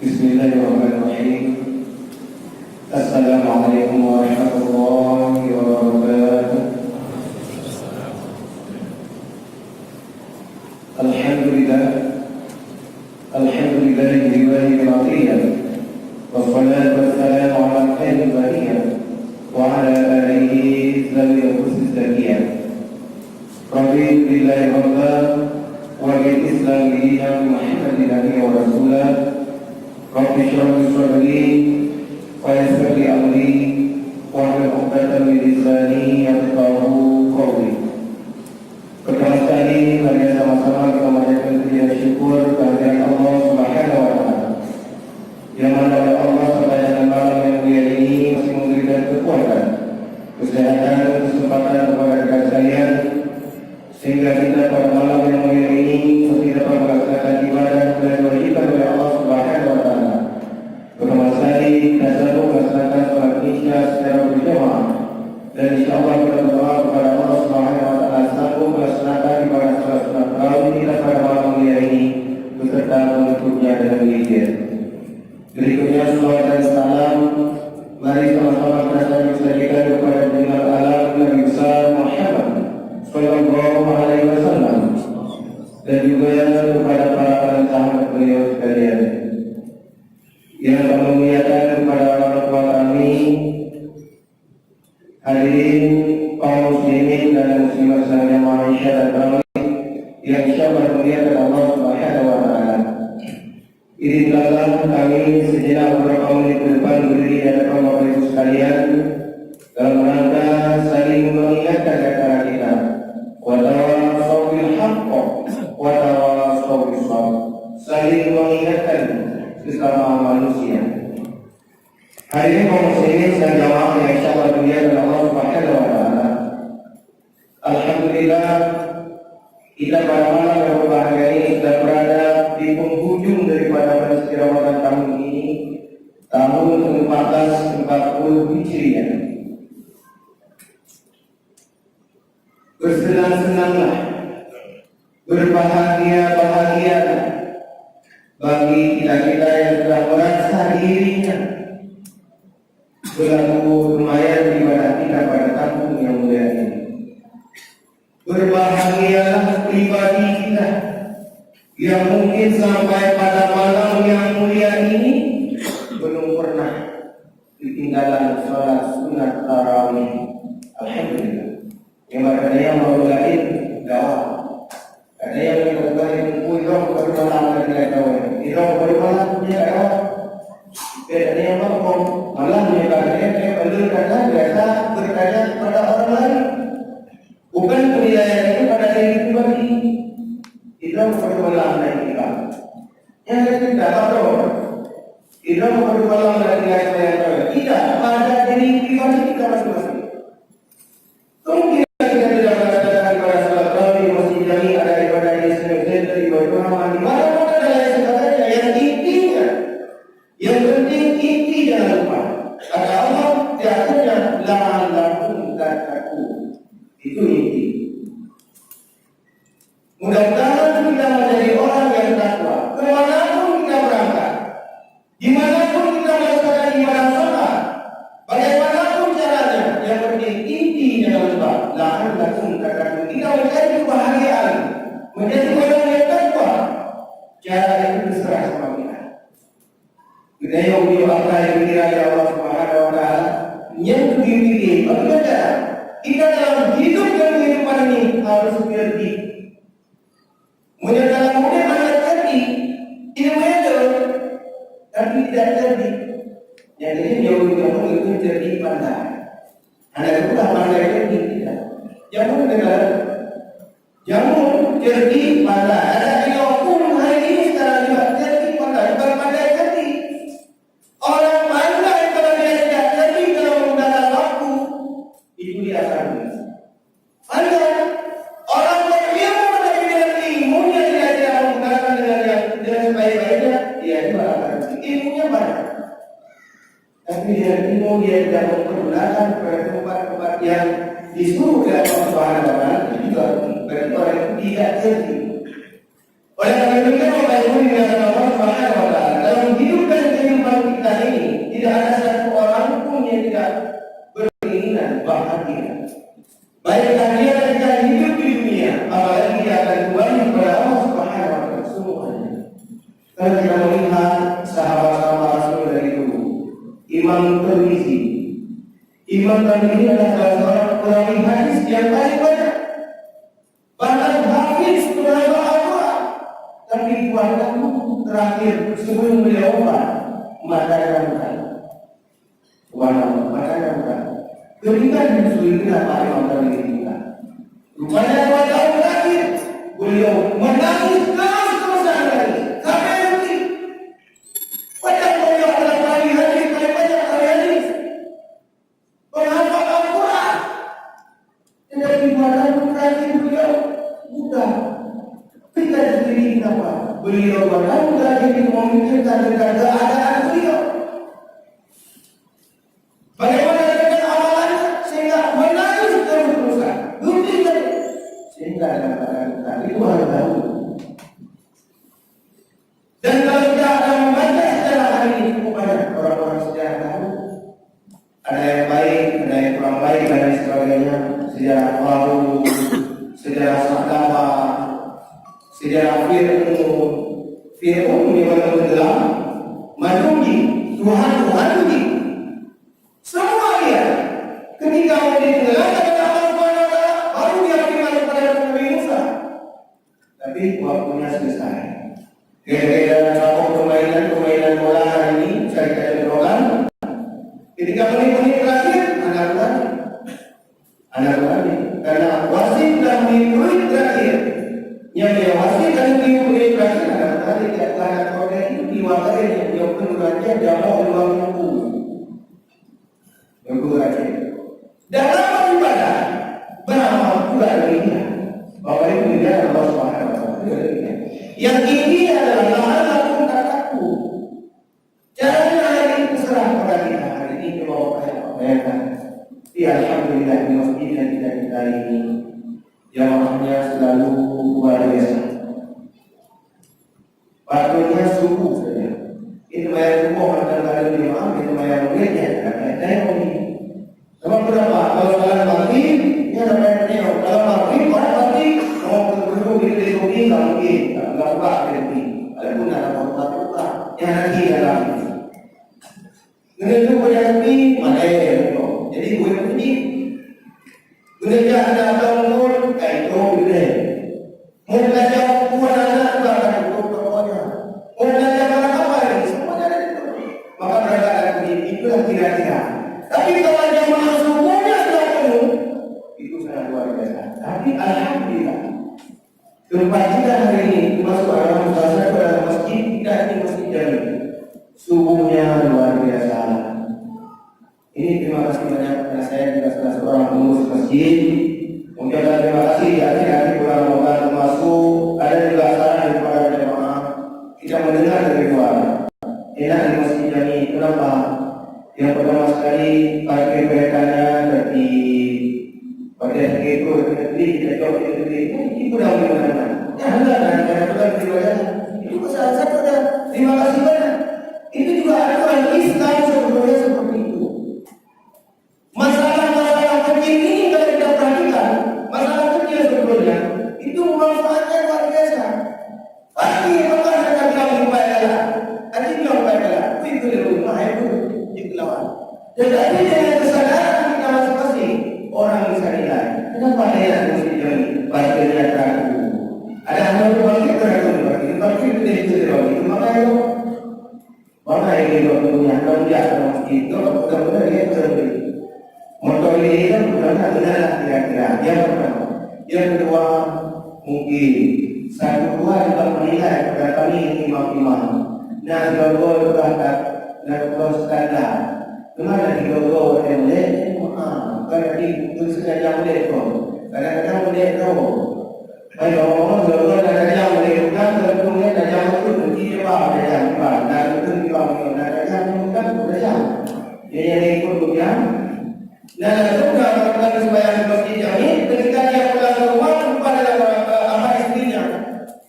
Bismillahirrahmanirrahim. Assalamualaikum warahmatullahi wabarakatuh. Alhamdulillah, alhamdulillahi wahidil atiyah, wassalatu wassalamu ala khairil bariyah wa ala alihi zawil khusus zakiyah. Rabbi billahi rabban wa bil islam dinan Muhammadin nabiyyan wa rasulah. Rabbi shrah li sadri wa yassir li amri wahlul 'uqdatam min lisani yafqahu qawli. Pertama sekali, mari sama-sama kita mengucapkan puji syukur kehadirat Allah Subhanahu wa taala. Yang mana Allah pada malam yang mulia ini masih memberikan kekuatan, kesehatan, kesempatan kepada kita sekalian, sehingga kita pada malam yang mulia ini masih dapat melaksanakan ibadah dan diwajibkan oleh Allah Subhanahu wa taala. Pertama sekali, kita selalu melaksanakan salat Isya secara berjamaah, dan insyaallah kita berdoa kepada Allah Subhanahu wa taala sanggup melaksanakan ibadah salat sunat tarawih kita pada malam mulia ini beserta menutupnya dengan witir. Berikutnya salawat dan salam mari sama-sama kita sampaikan kepada junjungan alam Nabi besar Muhammad sallallahu alaihi wasallam dan juga kepada para sahabat beliau sekalian. Yang kami muliakan kepada orang tua kami, hadirin kaum muslimin dan muslimat sekalian Malaysia dan Bangladesh yang insyaallah dimuliakan Allah Subhanahu wa taala. Izinkanlah kami sejenak beberapa menit ke depan berdiri di hadapan Bapak Ibu sekalian dalam rangka saling mengingatkan antara kita. Wa tawassaw bil haqq wa tawassaw bis sabr. Saling mengingatkan sesama manusia. Hari ini kaum muslimin dan jamaah yang insyaallah dimuliakan Allah Subhanahu wa taala. Alhamdulillah, kita pada malam yang berbahagia ini sudah berada di penghujung daripada bulan Ramadan tahun ini, tahun 1440 Hijriah. Bersenang-senanglah, berbahagia-bahagialah bagi kita-kita yang sudah merasa dirinya berlaku lumayan di ibadah kita pada tahun yang mulia ini. Berbahagialah pribadi kita yang mungkin sampai pada malam yang mulia ini belum pernah ketinggalan sholat sunat tarawih. Alhamdulillah. Yang ada yang mau lain doa, ada yang melakukan pulang bermalam dengan doa, irong bermalam punya doa. Ada yang mau malam punya doa, perlu kata biasa bertanya kepada orang lain. Bukan penilaian itu pada diri pribadi. Irong bermalam dengan kita. Yang tidak tahu. Irong bermalam dengan kita. Tidak pada diri pribadi kita masing-masing. Mungkin yang penting inti jangan lupa. Kata Allah, tiada la'allakum tattaqun. Itu inti. Mudah-mudahan kita menjadi orang yang takwa. Kemanapun kita berangkat, dimanapun kita melaksanakan ibadah sholat, bagaimanapun caranya, yang penting inti jangan lupa. La'allakum tattaqun. Kita menjadi kebahagiaan, menjadi orang yang takwa. Cara itu terserah sama kita. Kita yang apa yang dikira Allah Subhanahu wa taala yang dipilih bagaimana kita dalam hidup dan kehidupan ini harus mengerti. Menyatakan mungkin ada tadi ilmu itu tapi tidak tadi. Yang ini jauh itu jadi pandai. Anda itu pandai jadi tidak. Jangan dengar. Jangan jadi pandai. Ada yang pun hari ini sekarang juga jadi pandai. Bukan pandai jadi. Orang pandai kalau dia tidak jadi dalam menggunakan waktu, itu dia akan ada orang berilmu tapi dengan ilmunya dia tidak menggunakan dengan sebaik-baiknya, dia juga akan ilmunya banyak. Tapi dengan ilmu dia tidak menggunakan pada tempat-tempat yang disuruh oleh Allah Subhanahu wa taala, itu juga berarti orang itu tidak jadi. Oleh karena itu kita membangun dengan Allah Subhanahu wa taala dalam hidup dan Kalau kita melihat sahabat-sahabat Rasul dari dulu, Imam Tirmizi. Imam Tirmizi adalah salah seorang perawi hadis yang paling banyak. Bahkan hafiz beberapa Al-Quran. Tapi Tuhan terakhir sebelum beliau wafat, mata bukan. Mata bukan. Ketika disuruh apa Imam Tirmizi juga. Rupanya 2 tahun terakhir beliau menangis terus-terusan lagi sampai nanti. Padahal beliau adalah perawi hadis paling banyak perawi hadis. Penghafal Al-Quran. Tetapi 2 tahun terakhir beliau bukan. Kita sendiri kenapa? Beliau 2 tahun terakhir itu memikirkan tentang keadaan beliau. Bagaimana dengan amalannya sehingga menangis terus-terusan. Sehingga ada itu harus tahu. Dan kalau kita akan membaca sejarah hari ini, cukup banyak orang-orang sejarah tahu. Ada yang baik, ada yang kurang baik, dan lain sebagainya. Sejarah Qarun, sejarah Sahdaba, sejarah Fir'aun di mana tenggelam, Majusi, Tuhan Majusi. Semua dia ketika mau ditenggelamkan oleh Allah Subhanahu wa taala, baru dia beriman kepada Nabi Musa. Tapi waktunya selesai. Kira-kira cabut permainan bola hari ini, saya kata program. Ketika menit-menit terakhir, anak lagi. Karena wasit dan menit terakhir, yang dia wasit dan menit terakhir, anak tadi anak program itu diwakilkan dia penurunannya dia mau uang yang dalam ibadah beramal pula dirinya. Bapak Ibu dia Allah Subhanahu wa taala. Yang ini adalah la'allakum tattaqun. Caranya ini terserah kepada kita. Hari ini coba bayangkan. Alhamdulillah di masjid yang kita ini jamaahnya selalu luar biasa. Patutnya subuh saja. Itu bayar subuh antara jemaah, itu bayar muridnya. Ada yang ini. Sebab berapa? Kalau salat maghrib, dia namanya neo. Kalau maghrib, orang pasti mau berduduk di sini, tak mungkin. Tak buka di walaupun ada tempat buka. Yang lagi dalam. Kemudian pada nanti mana yang jadi gue ini. Kemudian ada tahun kayak itu gede. Mau belajar buat anak akan tutup pokoknya. Mau belajar apa ini? Semuanya ada itu. Maka mereka ada begini. Itulah kira-kira. Tapi kalau jamaah semuanya sudah penuh, itu sangat luar biasa. Tapi alhamdulillah, tempat kita hari ini termasuk dalam masjid kita ini masjid Jami. Subuhnya luar biasa. Ini terima kasih banyak karena saya juga salah seorang pengurus masjid. Mengucapkan terima kasih di akhir-akhir bulan Ramadan termasuk ada juga saran daripada jemaah kita mendengar dari luar. Enak di masjid Jami. Kenapa? Yang pertama sekali parkir beritanya dari pada itu kita jawab itu dah bagaimana? Ya hendak dan kita beribadah itu salah satu dah. Terima kasih banyak. Itu juga aturan Islam sebetulnya seperti itu. Masalah-masalah kecil ini kalau kita perhatikan, masalah kecil sebetulnya itu manfaatnya luar biasa. Pasti maka saya bilang supaya ada bilang supaya itu lebih mahal itu lawan. Jadi dengan kesadaran kita masing-masing orang bisa nilai. Kenapa dia mesti jadi parkirnya terakhir? Ada hal parkir terakhir, parkir itu itu makanya mana yang punya kalau dia itu benar-benar dia terjadi. Motor ini kan benar-benar kira-kira yang pertama. Yang kedua mungkin satu dua juga menilai kepada kami imam-imam. Nah kalau berangkat dan kalau standar, kemana digawa yang boleh? Kalau di sengaja boleh tu, kadang-kadang boleh tu. Kalau orang gawa kadang-kadang boleh bukan, tentunya kadang itu nanti apa kadang apa, dan itu juga kadang bukan kadang. Yang ikut bukan. Dan juga kalau sembahyang di masjid Jami, ketika dia pulang ke rumah kepada apa istrinya.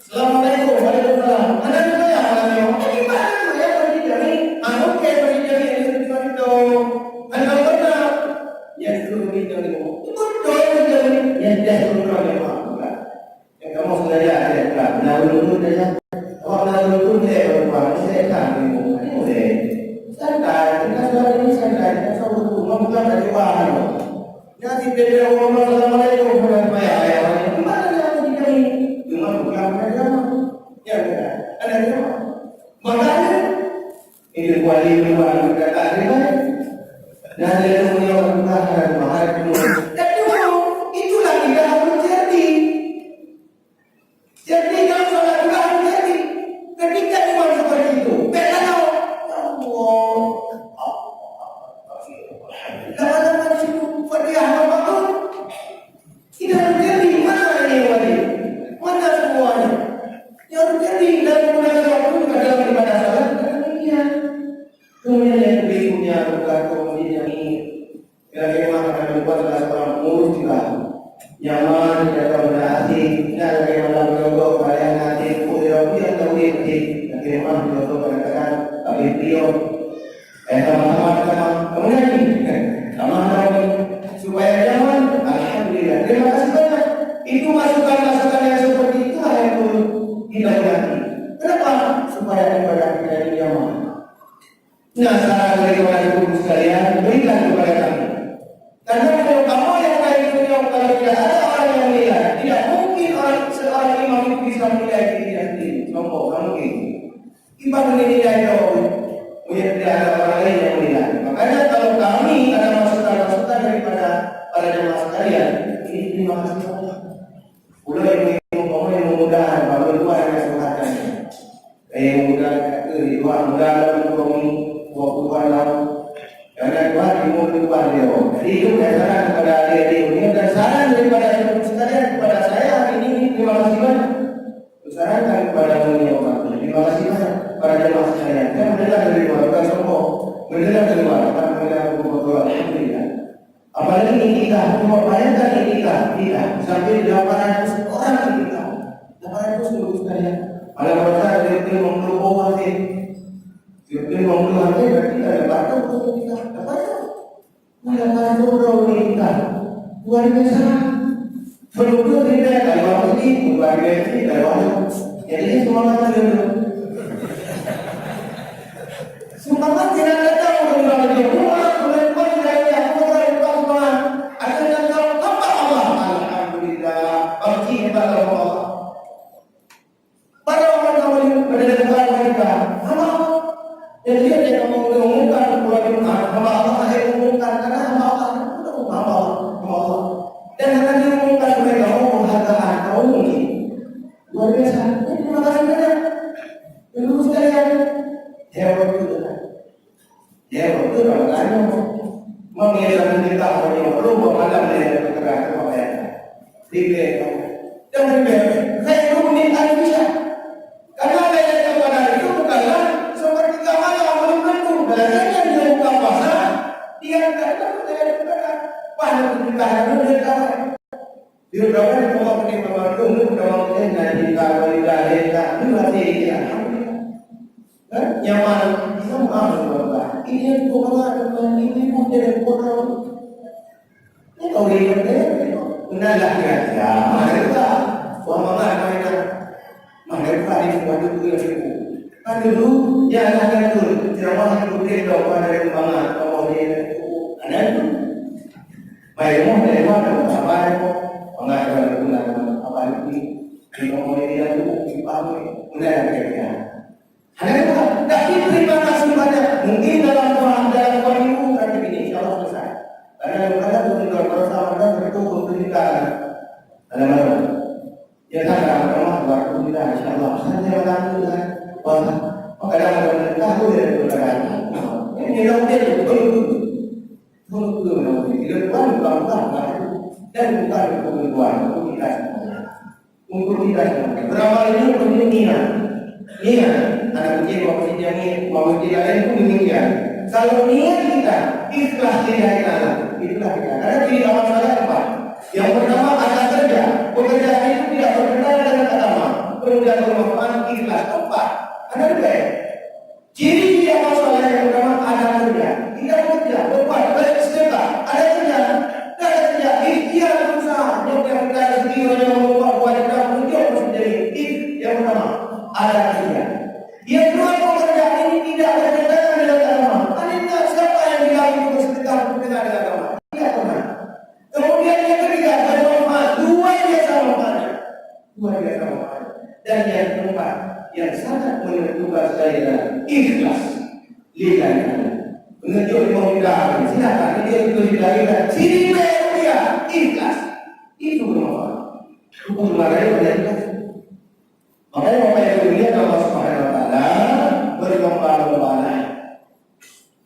Assalamualaikum, waalaikumsalam. Anda juga yang malamnya. Gimana ya masjid Jami? Oke masjid Jami itu. Anda pernah? Ya suruh kita ni. Itu betul yang dia suruh kita. Yang kamu sengaja ada. Nah dulu saja. Awak dulu dia kami ini boleh santai, kita sudah ini santai, kita sudah berumah bukan dari bahan. Nanti beda orang assalamualaikum warahmatullahi wabarakatuh. Gimana yang kita ini? Cuma bukan mereka, ya benar. Ada apa? Makanya ini kuali luar berkata ada. Dan dia punya orang tahan mahal itu. Dan itulah tidak harus jadi. Jadi kalau salah juga harus jadi. Ketika memang seperti itu, benar Allah. Kalau ada situ fadiah apapun, tidak terjadi. Mana ini wajib? Mana semuanya? Yang terjadi dalam menggunakan waktu dalam ibadah salat demikian. Kemudian yang berikutnya adalah kemudian ini bagaimana akan membuat salah seorang pengurus juga nyaman dan berhati dan bagaimana mencontoh pada yang hati putih yang tahu ini bagaimana mencontoh katakan tapi beliau sama-sama kemudian ini sama-sama supaya nyaman. Alhamdulillah, terima kasih banyak. Itu masukan-masukan yang seperti itu yang perlu kita berhati. Kenapa? Supaya ibadah kita ini nyaman. Nah, saran bagaimana ibu sekalian berikan kepada kami. Karena kalau kamu yang lain punya, kalau tidak ada orang yang menilai, tidak mungkin seorang imam itu bisa menilai dirinya sendiri. Contoh, kamu ini, imam menilai kau, tidak ada orang lain yang menilai. Makanya kalau kami ada masukan-masukan daripada para jemaah sekalian, ini terima kasih banyak. Udah ibu-ibu yang memudahkan, baru dua yang kesempatan. Yang memudahkan, dua memudahkan untuk waktu malam. Karena Tuhan dimudahkan dia. Jadi itu saran kepada adik-adik ini dan saran daripada sekalian kepada saya hari ini. Terima kasih banyak. Sarankan kepada dunia orang. Terima kasih banyak para jemaah sekalian. Saya mendengar dari luar, bukan sombong. Mendengar dari luar, alhamdulillah. Apalagi itikaf, cuma bayangkan itikaf kita sampai 800 orang itikaf. 800 dulu sekalian. Ada orang dari memperluas ini. Jadi memperluas ini berarti ada batas untuk itikaf. Ada orang itikaf. Luar biasa. Penduduk tidak dari waktu ini, luar biasa dari waktu. Jadi semua kata dulu. Semangat tidak datang mengenal dia. Yang kedua, pekerjaan sangat menentukan saya ikhlas lillahi ta'ala. Menunjuk Imam Hidayah, silakan dia itu Hidayah, sini dia ikhlas. Itu bermanfaat. Hukum marahnya pada ikhlas. Makanya Bapak yang dilihat Allah Subhanahu Wa Taala berlomba-lomba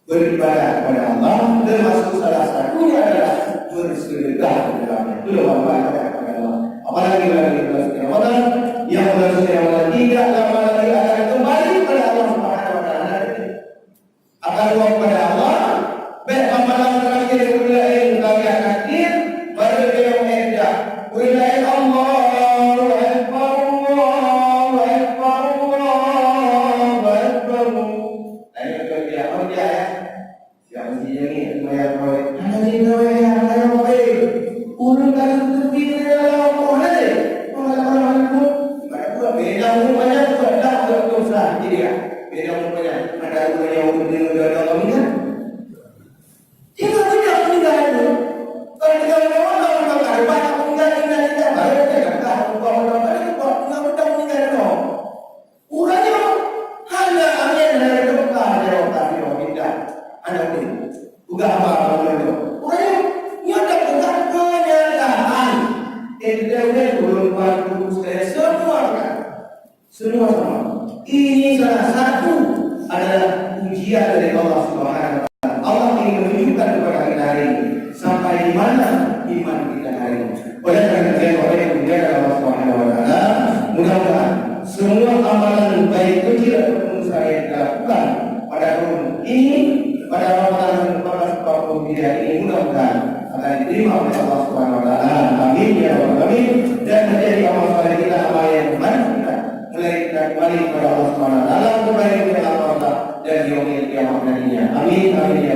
beribadah kepada Allah, termasuk salah satunya adalah bersedekah dalamnya. Itu lomba kepada Allah. Apalagi dalam bulan Ramadan yang bulan Ramadan tidak lama lagi akan kembali kepada Allah Subhanahu Wa Taala. Akan uang kepada Allah. Baik amalan terakhir bulan kami akan hadir pada yang mengedah. Bulan Allah. Semua sama. Ini salah satu adalah ujian dari Allah Subhanahu Wa Taala. Allah ingin menunjukkan kepada kita hari ini sampai di mana iman kita hari ini. Oleh karena itu, oleh kemudian Allah Subhanahu Wa Taala, mudah-mudahan semua amalan baik kecil ataupun besar yang kita lakukan pada tahun ini, pada Ramadan 1443 ini, mudah-mudahan akan diterima oleh Allah Subhanahu Wa Taala. Amin ya rabbal alamin. Dan menjadi amal soleh kita amal yang manfaat. Mulai kita kembali kepada Allah Subhanahu Wa Taala, kembali kepada Allah dan yaumil kiamat nantinya. Amin amin ya